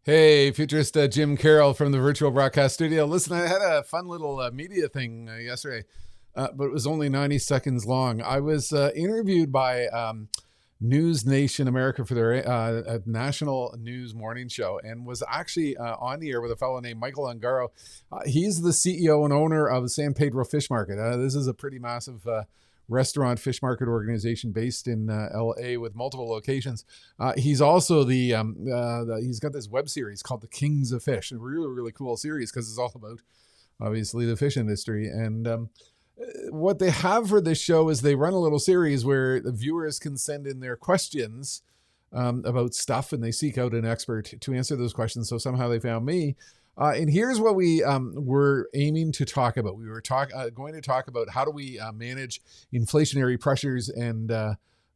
Hey, futurist Jim Carroll from the virtual broadcast studio. Listen, I had a fun little media thing yesterday, but it was only 90 seconds long. I was interviewed by News Nation America for their national news morning show, and was actually on the air with a fellow named Michael Ungaro. He's the CEO and owner of the San Pedro Fish Market. This is a pretty massive restaurant fish market organization based in LA with multiple locations. He's also he's got this web series called The Kings of Fish, a really, really cool series because it's all about obviously the fish industry. And what they have for this show is they run a little series where the viewers can send in their questions about stuff, and they seek out an expert to answer those questions. So somehow they found me. And here's what we were aiming to talk about. We were going to talk about how do we manage inflationary pressures, and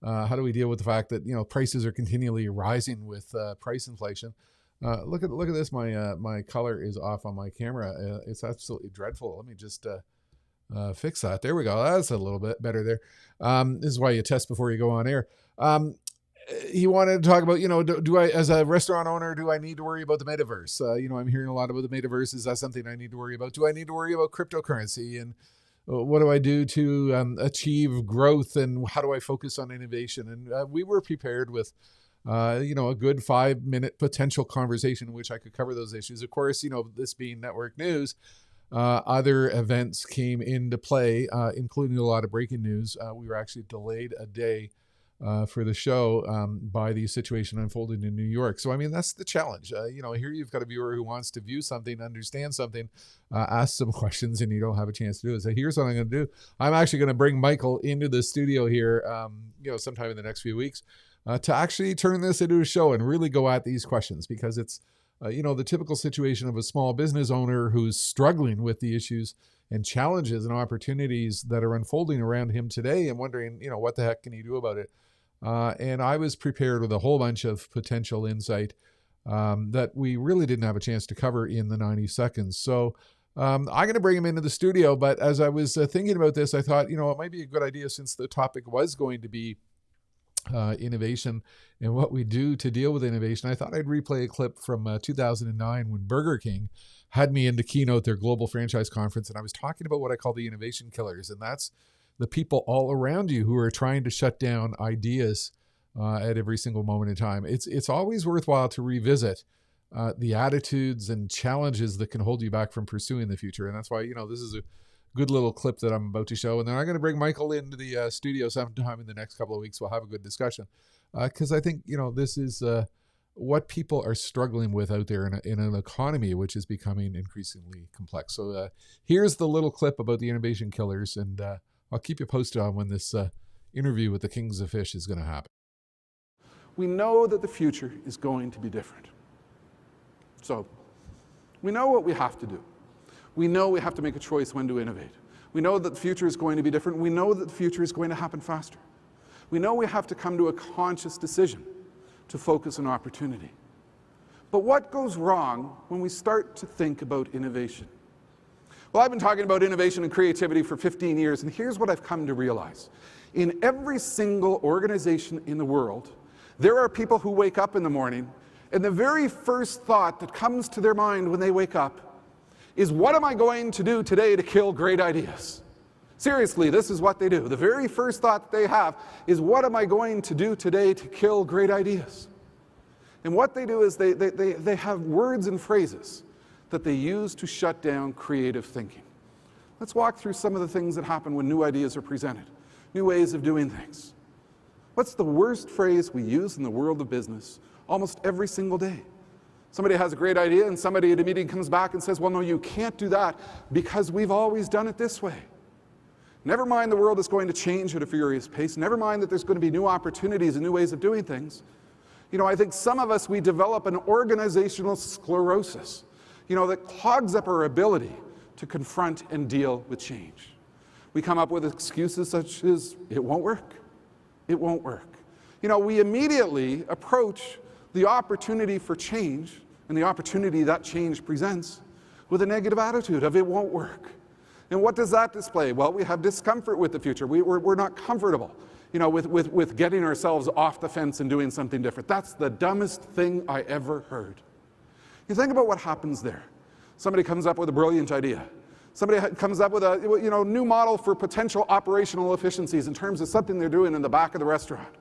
how do we deal with the fact that prices are continually rising with price inflation. Look at this. My color is off on my camera. It's absolutely dreadful. Let me just fix that. There we go. That's a little bit better there. This is why you test before you go on air. He wanted to talk about, do I, as a restaurant owner, do I need to worry about the metaverse? I'm hearing a lot about the metaverse. Is that something I need to worry about? Do I need to worry about cryptocurrency? And what do I do to achieve growth? And how do I focus on innovation? And we were prepared with, a good 5-minute potential conversation in which I could cover those issues. Of course, this being network news, other events came into play, including a lot of breaking news. We were actually delayed a day for the show by the situation unfolding in New York. So, that's the challenge. Here you've got a viewer who wants to view something, understand something, ask some questions, and you don't have a chance to do it. So here's what I'm going to do. I'm actually going to bring Michael into the studio here, sometime in the next few weeks, to actually turn this into a show and really go at these questions, because it's, the typical situation of a small business owner who's struggling with the issues and challenges and opportunities that are unfolding around him today, and wondering, what the heck can he do about it? And I was prepared with a whole bunch of potential insight that we really didn't have a chance to cover in the 90 seconds. So I'm going to bring him into the studio. But as I was thinking about this, I thought, it might be a good idea, since the topic was going to be innovation and what we do to deal with innovation. I thought I'd replay a clip from 2009 when Burger King had me in to keynote their global franchise conference. And I was talking about what I call the innovation killers. And that's the people all around you who are trying to shut down ideas at every single moment in time. It's always worthwhile to revisit the attitudes and challenges that can hold you back from pursuing the future. And that's why, this is a good little clip that I'm about to show. And then I'm going to bring Michael into the studio sometime in the next couple of weeks. We'll have a good discussion. Because I think, this is what people are struggling with out there in an economy which is becoming increasingly complex. So here's the little clip about the innovation killers, and I'll keep you posted on when this interview with the Kings of Fish is going to happen. We know that the future is going to be different. So we know what we have to do. We know we have to make a choice when to innovate. We know that the future is going to be different. We know that the future is going to happen faster. We know we have to come to a conscious decision to focus on opportunity. But what goes wrong when we start to think about innovation? Well, I've been talking about innovation and creativity for 15 years, and here's what I've come to realize. In every single organization in the world, there are people who wake up in the morning, and the very first thought that comes to their mind when they wake up is, what am I going to do today to kill great ideas? Seriously, this is what they do. The very first thought that they have is, what am I going to do today to kill great ideas? And what they do is they have words and phrases that they use to shut down creative thinking. Let's walk through some of the things that happen when new ideas are presented, new ways of doing things. What's the worst phrase we use in the world of business almost every single day? Somebody has a great idea, and somebody at a meeting comes back and says, well, no, you can't do that because we've always done it this way. Never mind the world is going to change at a furious pace. Never mind that there's going to be new opportunities and new ways of doing things. I think some of us, we develop an organizational sclerosis, that clogs up our ability to confront and deal with change. We come up with excuses such as, it won't work. It won't work. We immediately approach the opportunity for change and the opportunity that change presents with a negative attitude of, it won't work. And what does that display? Well, we have discomfort with the future. We're not comfortable, with getting ourselves off the fence and doing something different. That's the dumbest thing I ever heard. You think about what happens there. Somebody comes up with a brilliant idea. Somebody comes up with a new model for potential operational efficiencies in terms of something they're doing in the back of the restaurant.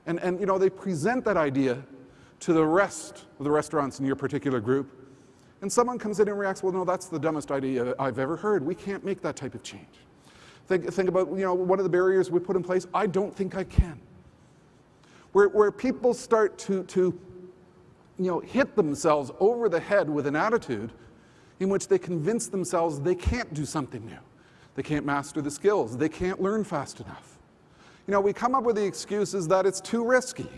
And they present that idea to the rest of the restaurants in your particular group. And someone comes in and reacts, well, no, that's the dumbest idea I've ever heard. We can't make that type of change. Think about one of the barriers we put in place. I don't think I can. Where people start to hit themselves over the head with an attitude in which they convince themselves they can't do something new. They can't master the skills. They can't learn fast enough. We come up with the excuses that it's too risky.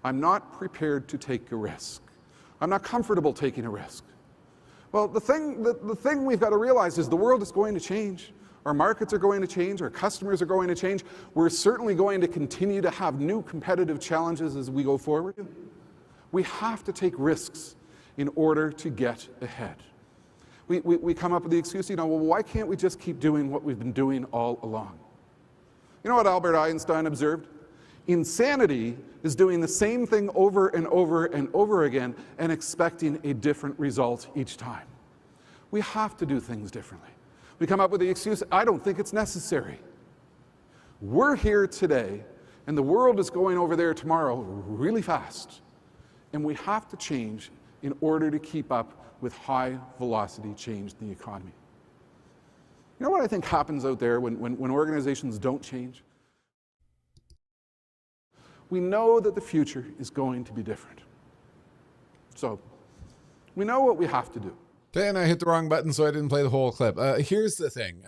I'm not prepared to take a risk. I'm not comfortable taking a risk. Well, the thing we've got to realize is the world is going to change. Our markets are going to change. Our customers are going to change. We're certainly going to continue to have new competitive challenges as we go forward. We have to take risks in order to get ahead. We come up with the excuse, well, why can't we just keep doing what we've been doing all along? You know what Albert Einstein observed? Insanity is doing the same thing over and over and over again and expecting a different result each time. We have to do things differently. We come up with the excuse, I don't think it's necessary. We're here today, and the world is going over there tomorrow really fast. And we have to change in order to keep up with high velocity change in the economy. You know what I think happens out there when organizations don't change? We know that the future is going to be different. So we know what we have to do. And I hit the wrong button, so I didn't play the whole clip. Here's the thing.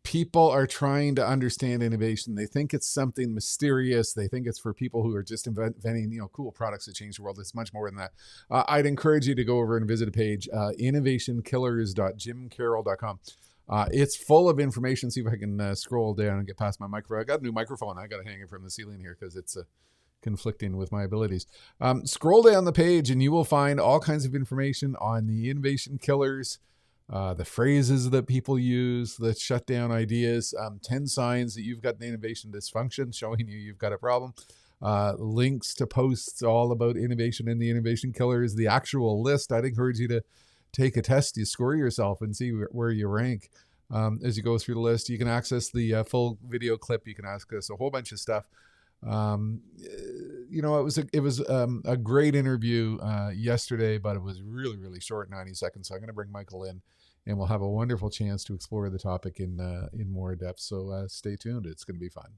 People are trying to understand innovation. They think it's something mysterious. They think it's for people who are just inventing, cool products that change the world. It's much more than that. I'd encourage you to go over and visit a page, innovationkillers.jimcarroll.com. It's full of information. See if I can scroll down and get past my microphone. I got a new microphone. I got to hang it from the ceiling here because it's conflicting with my abilities. Scroll down the page and you will find all kinds of information on the innovation killers, the phrases that people use that shut down ideas, 10 signs that you've got an innovation dysfunction, showing you've got a problem, links to posts all about innovation and the innovation killers, the actual list. I'd encourage you to take a test, you score yourself and see where you rank as you go through the list. You can access the full video clip. You can access a whole bunch of stuff. It was a great interview yesterday, but it was really, really short, 90 seconds. So I'm going to bring Michael in and we'll have a wonderful chance to explore the topic in more depth. So stay tuned. It's going to be fun.